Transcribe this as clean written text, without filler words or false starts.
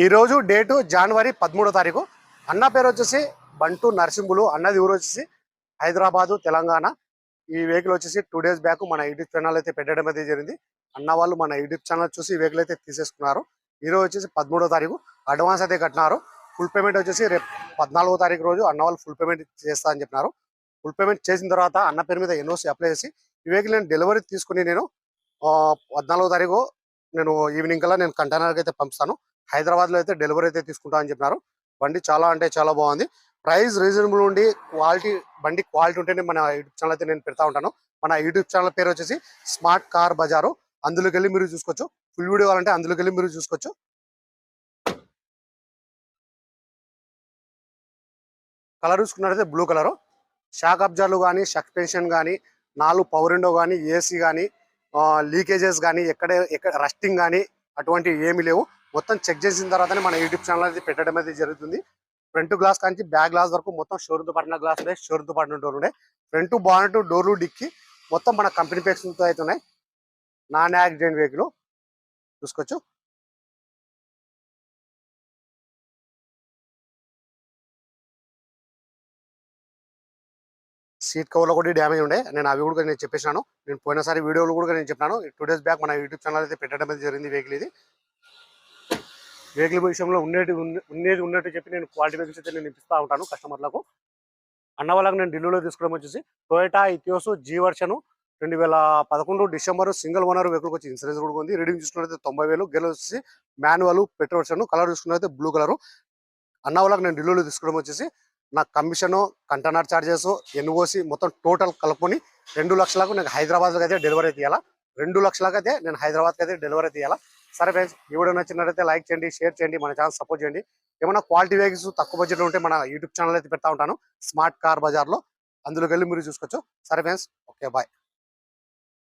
ఈ రోజు డేటు జనవరి 13వ తారీఖు. అన్న పేరు వచ్చేసి బంటు నరసింహులు. అన్నది ఊరు వచ్చేసి హైదరాబాదు, తెలంగాణ. ఈ వెహికల్ వచ్చేసి 2 days బ్యాక్ మన యూట్యూబ్ ఛానల్ అయితే పెట్టడం అయితే జరిగింది. అన్న వాళ్ళు మన యూట్యూబ్ ఛానల్ చూసి ఈ వెహికల్ అయితే తీసేసుకున్నారు. ఈ రోజు వచ్చేసి 13వ తారీఖు. అడ్వాన్స్ అయితే కట్టినారు. ఫుల్ పేమెంట్ వచ్చేసి రేపు 14వ తారీఖు రోజు అన్న వాళ్ళు ఫుల్ పేమెంట్ చేస్తా అని చెప్పినారు. ఫుల్ పేమెంట్ చేసిన తర్వాత అన్న పేరు మీద ఎన్ఓసి అప్లై చేసి ఈ వెహికల్ నేను డెలివరీ తీసుకుని నేను 14వ తారీఖు నేను ఈవినింగ్ కల్లా నేను కంటైనర్కి అయితే పంపిస్తాను. హైదరాబాద్ లో అయితే డెలివరీ అయితే తీసుకుంటా అని చెప్పినారు. బండి చాలా అంటే చాలా బాగుంది. ప్రైస్ రీజనబుల్ ఉండి బండి క్వాలిటీ ఉంటేనే మన యూట్యూబ్ ఛానల్ అయితే నేను పెడతా ఉంటాను. మన యూట్యూబ్ ఛానల్ పేరు వచ్చేసి స్మార్ట్ కార్ బజారు. అందులోకి వెళ్ళి మీరు చూసుకోవచ్చు. ఫుల్ వీడియో కావాలంటే అందులోకి వెళ్ళి మీరు చూసుకోవచ్చు. కలర్ చూసుకున్నట్లయితే బ్లూ కలరు. షాక్ అబ్జర్లు కానీ, సస్పెన్షన్ కానీ, 4 పవర్ విండో కానీ, ఏసీ కానీ, లీకేజెస్ కానీ, ఎక్కడ రస్టింగ్ కానీ అటువంటి ఏమీ లేవు. మొత్తం చెక్ చేసిన తర్వాతనే మన యూట్యూబ్ ఛానల్ అయితే పెట్టడం అయితే జరుగుతుంది. ఫ్రంట్ గ్లాస్ కానీ బ్యాక్ గ్లాస్ వరకు మొత్తం షోరూమ్ తో పడిన గ్లాస్ ఉన్నాయి. షోరూమ్ తో పడిన డోర్ ఉన్నాయి. ఫ్రంట్ బానెట్, డోర్లు, డిక్కి మొత్తం మన కంపెనీ పేక్స్ తో అయితే ఉన్నాయి. నాన్ యాక్సిడెంట్ వెహికల్ చూసుకోవచ్చు. సీట్ కవర్లో కూడా డ్యామేజ్ ఉండే. నేను అవి కూడా నేను చెప్పేసాను. నేను పోయినసారి వీడియోలు కూడా నేను చెప్పాను. 2 days బ్యాక్ మన యూట్యూబ్ ఛానల్ అయితే పెట్టడం అయితే జరిగింది. వెహికల్ విషయంలో ఉన్నట్టు చెప్పి నేను క్వాలిటీ వెహికల్స్ అయితే నేను ఇప్పిస్తూ ఉంటాను కస్టమర్లకు. అన్న వాళ్ళకి నేను ఢిల్లీలో తీసుకోవడం వచ్చేసి Toyota Etios G version 2011 December single owner vehicle వచ్చి ఇన్సూరెన్స్ కూడా ఉంది. రీడింగ్ చూసుకున్నట్లయితే 90,000. గెల వచ్చేసి మాన్యువల్ పెట్రోల్ వర్షన్. కలర్ చూసుకున్నట్లయితే బ్లూ కలర్. అన్న వాళ్ళకి నేను ఢిల్లీలో తీసుకోవడం వచ్చేసి నా కమిషన్, కంటైనర్ ఛార్జెస్, ఎన్ఓసి మొత్తం టోటల్ కలుపుకొని 2 లక్షలకు నేను హైదరాబాద్కి అయితే డెలివరీ తీయాలా. 2 లక్షలకు అయితే నేను హైదరాబాద్కి అయితే డెలివరీ తీయాలా. సరే ఫ్రెండ్స్, ఈ వీడియో నచ్చినట్లయితే లైక్ చేయండి, షేర్ చేయండి, మన ఛానల్ సపోర్ట్ చేయండి. ఏమైనా క్వాలిటీ వెహికల్స్ తక్కువ బడ్జెట్లో ఉంటే మన యూట్యూబ్ ఛానల్ అయితే పెడతా ఉంటాను స్మార్ట్ కార్ బజార్లో. అందులోకి వెళ్ళి మీరు చూసుకోవచ్చు. సరే ఫ్రెండ్స్, ఓకే బాయ్.